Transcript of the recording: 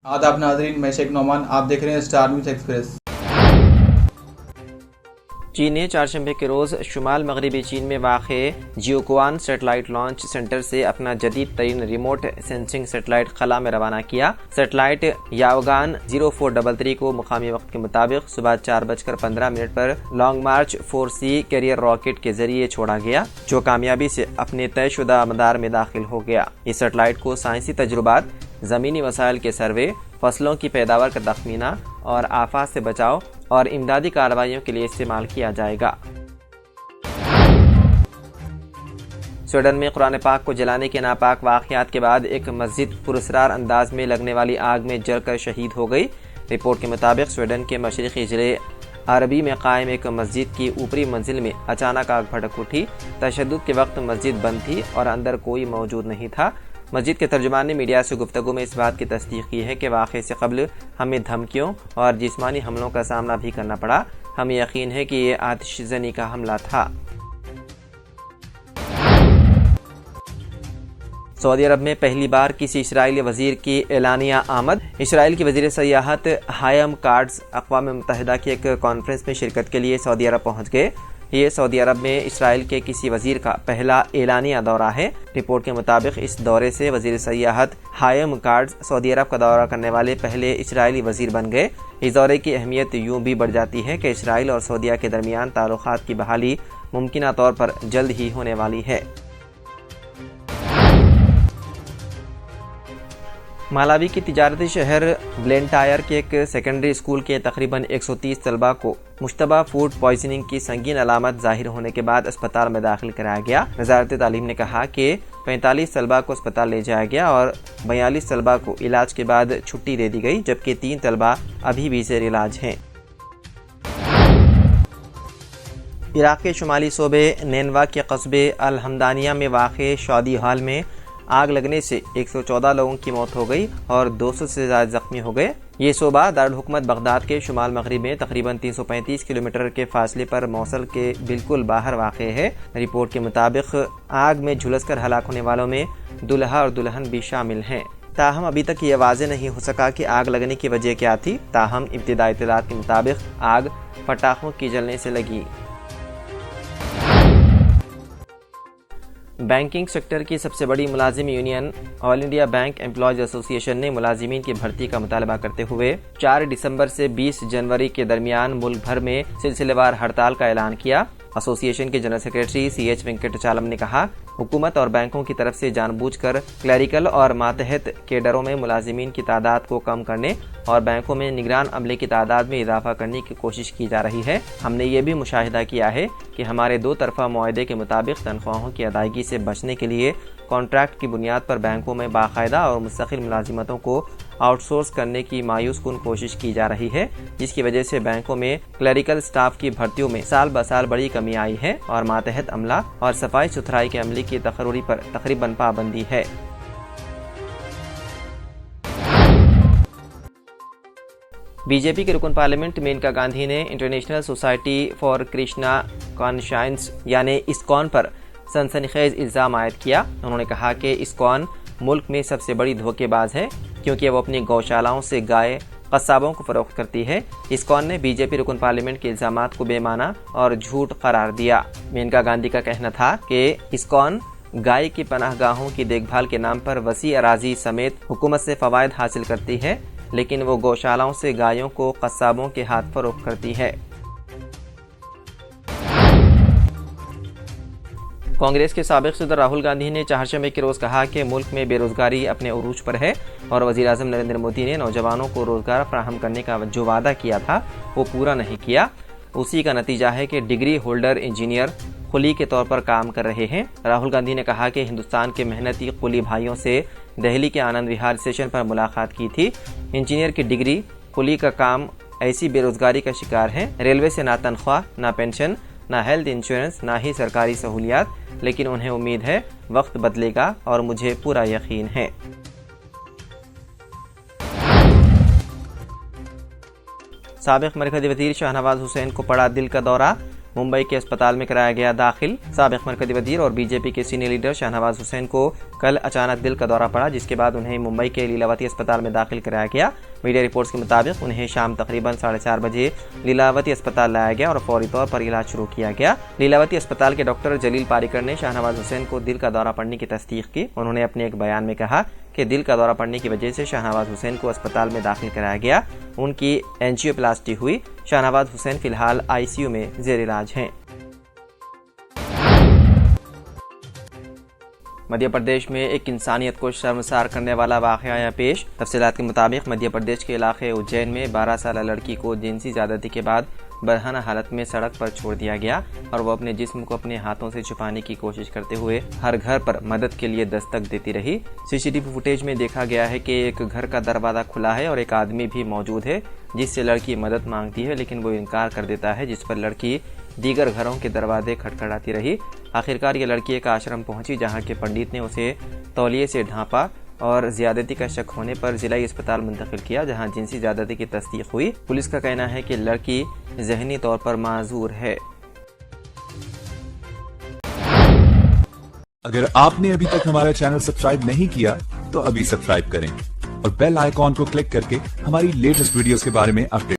आदाब नाजरीन, मैं शेख नौमान, आप देख रहे हैं स्टार न्यूज़ एक्सप्रेस। चीन ने चारशंबे के रोज़ शुमाल मगरबी चीन में वाक़े जियोक्वान सेटेलाइट लॉन्च सेंटर से अपना जदीद तरीन रिमोट सेंसिंग सेटेलाइट खला में रवाना किया। सेटेलाइट याओगान 0433 को मुकामी वक्त के मुताबिक सुबह 4:15 पर लॉन्ग मार्च 4C कैरियर रॉकेट के जरिए छोड़ा गया, जो कामयाबी से अपने तयशुदा मदार में दाखिल हो गया। इस सेटेलाइट को साइंसी तजुर्बात, ज़मीनी वसाइल के सर्वे, फसलों की पैदावार का तखमीना और आफात से बचाव और इमदादी कार्रवाइयों के लिए इस्तेमाल किया जाएगा। स्वीडन में कुरान पाक को जलाने के नापाक वाक़यात के बाद एक मस्जिद पुरस्रार अंदाज में लगने वाली आग में जलकर शहीद हो गई। रिपोर्ट के मुताबिक स्वीडन के मशरिकी ज़िले अरबी में कायम एक मस्जिद की ऊपरी मंजिल में अचानक आग भड़क उठी। तशद्दुद के वक्त मस्जिद बंद थी और अंदर कोई मौजूद नहीं था। मस्जिद के तर्जुमान ने मीडिया से गुफ्तगू में इस बात की तस्दीक की है कि वाक़े से कबल हमें धमकियों और जिस्मानी हमलों का सामना भी करना पड़ा। हमें यकीन है कि ये आतिशज़नी का हमला था। सऊदी अरब में पहली बार किसी इस्राएली वज़ीर की एलानिया आमद। इसराइल की वज़ीर सयाहत हायम कार्ड्स अक़वाम मुत्तहिदा की एक कॉन्फ्रेंस में शिरकत के लिए सऊदी अरब पहुँच गए। ये सऊदी अरब में इसराइल के किसी वज़ीर का पहला एलानिया दौरा है। रिपोर्ट के मुताबिक इस दौरे से वज़ीर सयाहत हायम कार्ड्स सऊदी अरब का दौरा करने वाले पहले इसराइली वज़ीर बन गए। इस दौरे की अहमियत यूँ भी बढ़ जाती है कि इसराइल और सऊदीया के दरमियान ताल्लुकात की बहाली मुमकिना तौर पर जल्द ही होने वाली है। मालावी की तिजारती शहर ब्लेंटायर के एक सेकेंडरी स्कूल के तकरीबन 130 तलबा को मुश्तबा फूड पॉइजनिंग की संगीन अलामत ज़ाहिर होने के बाद अस्पताल में दाखिल कराया गया। वज़ारत तालीम ने कहा कि 45 तलबा को अस्पताल ले जाया गया और 42 तलबा को इलाज के बाद छुट्टी दे दी गई, जबकि 3 तलबा अभी भी ज़ेर इलाज हैं। इराक़ के शुमाली सूबे नेनवा के कस्बे अल हमदानिया में वाक़े शादी हॉल में आग लगने से 114 लोगों की मौत हो गई और 200 से ज़्यादा ज़ख्मी हो गए। ये सूबा दारुल हुकूमत बगदाद के शुमाल मगरिब में तकरीबन 335 किलोमीटर के फासले पर मौसल के बिल्कुल बाहर वाक़े है। रिपोर्ट के मुताबिक आग में झुलसकर हलाक होने वालों में दुल्हा और दुल्हन भी शामिल हैं। ताहम अभी तक ये वाज़ेह नहीं हो सका कि आग लगने की वजह क्या थी। ताहम इब्तिदाई इत्तलात के मुताबिक आग पटाखों की जलने से लगी। बैंकिंग सेक्टर की सबसे बड़ी मुलाजिम union all India bank employees association ने मुलाजिमीन की भर्ती का मुतालबा करते हुए 4 दिसंबर से 20 जनवरी के दरमियान मुल्क भर में सिलसिलेवार हड़ताल का ऐलान किया। एसोसिएशन के जनरल सेक्रेटरी CH वेंकटचालम ने कहा, हुकूमत और बैंकों की तरफ से जानबूझकर क्लैरिकल और मातहत केडरों में मुलाजिमीन की तादाद को कम करने और बैंकों में निगरान अमले की तादाद में इजाफा करने की कोशिश की जा रही है। हमने ये भी मुशाहिदा किया है कि हमारे 2 तरफा मुआहदे के मुताबिक तनख्वाहों की अदायगी से बचने के लिए कॉन्ट्रैक्ट की बुनियाद पर बैंकों में बाकायदा और मुस्तकिल मुलाजिमतों को आउटसोर्स करने की मायूस कुन कोशिश की जा रही है, जिसकी वजह से बैंकों में क्लरिकल स्टाफ की भर्तियों में साल ब साल बड़ी कमी आई है और मातहत अमला और सफाई सुथराई के अमले की तकर्री पर तकरीबन पाबंदी है। बीजेपी के रुकन पार्लियामेंट मेनका गांधी ने international society for Krishna conscience यानी इस्कॉन पर सनसनीखेज इल्ज़ाम आयद किया। उन्होंने कहा कि इस्कॉन मुल्क में सबसे बड़ी धोखेबाज है क्योंकि वो अपनी गौशालाओं से गाय कस्साबों को फरोख्त करती है। इस्कॉन ने बीजेपी रुकन पार्लियामेंट के इल्ज़ामात को बेमाना और झूठ करार दिया। मेनका गांधी का कहना था कि इस्कॉन गाय की पनाहगाहों की देखभाल के नाम पर वसी अराजी समेत हुकूमत से फ़वायद हासिल करती है, लेकिन वो गौशालाओं से गायों को कस्साबों के हाथ फरोख्त करती है। कांग्रेस के साबिक सदर राहुल गांधी ने चारशंबे के रोज़ कहा कि मुल्क में बेरोजगारी अपने उरूज पर है और वज़ीर आज़म नरेंद्र मोदी ने नौजवानों को रोजगार फराहम करने का जो वादा किया था वो पूरा नहीं किया। उसी का नतीजा है कि डिग्री होल्डर इंजीनियर कुली के तौर पर काम कर रहे हैं। राहुल गांधी ने कहा कि हिंदुस्तान के मेहनती कुली भाइयों से दिल्ली के आनंद विहार स्टेशन पर मुलाकात की थी। इंजीनियर की डिग्री कुली का काम ऐसी बेरोजगारी का शिकार है। रेलवे से ना तनख्वाह, ना पेंशन, ना हेल्थ इंश्योरेंस, ना ही सरकारी सहूलियात, लेकिन उन्हें उम्मीद है वक्त बदलेगा और मुझे पूरा यकीन है। साबिक मरकज़ी वज़ीर शाहनवाज हुसैन को पड़ा दिल का दौरा। मुंबई के अस्पताल में कराया गया दाखिल। साबिक मरकजी वजीर और बीजेपी के सीनियर लीडर शाहनवाज हुसैन को कल अचानक दिल का दौरा पड़ा, जिसके बाद उन्हें मुंबई के लीलावती अस्पताल में दाखिल कराया गया। मीडिया रिपोर्ट्स के मुताबिक उन्हें शाम तकरीबन 4:30 बजे लीलावती अस्पताल लाया गया और फौरी तौर पर इलाज शुरू किया गया। लीलावती अस्पताल के डॉक्टर जलील पारिकर ने शाहनवाज हुसैन को दिल का दौरा पड़ने की तस्दीक की। उन्होंने अपने एक बयान में कहा कि दिल का दौरा पड़ने की वजह से शाहनवाज हुसैन को अस्पताल में दाखिल कराया गया। उनकी एंजियोप्लास्टी हुई। शाहनवाज हुसैन फिलहाल आईसीयू में जेर इलाज हैं। मध्य प्रदेश में एक इंसानियत को शर्मसार करने वाला वाक़या आया पेश। तफसीलात के मुताबिक मध्य प्रदेश के इलाके उज्जैन में 12 साल लड़की को जिनसी ज़्यादती के बाद बरहना हालत में सड़क पर छोड़ दिया गया और वो अपने जिस्म को अपने हाथों से छुपाने की कोशिश करते हुए हर घर पर मदद के लिए दस्तक देती रही। सीसीटीवी फुटेज में देखा गया है कि एक घर का दरवाज़ा खुला है और एक आदमी भी मौजूद है जिससे लड़की मदद मांगती है, लेकिन वो इनकार कर देता है, जिस पर लड़की दीगर घरों के दरवाजे खटखटाती रही। आखिरकार ये लड़की एक आश्रम पहुंची जहां के पंडित ने उसे तौलिए से ढांपा और ज्यादती का शक होने पर जिलाई अस्पताल मुंतकिल किया, जहां जिनसी ज्यादती की तस्दीक हुई। पुलिस का कहना है कि लड़की ज़हनी तौर पर माजूर है। अगर आपने अभी तक हमारा चैनल सब्सक्राइब नहीं किया तो अभी सब्सक्राइब करें और बेल आइकॉन को क्लिक करके हमारी लेटेस्ट वीडियोस के बारे में अपडेट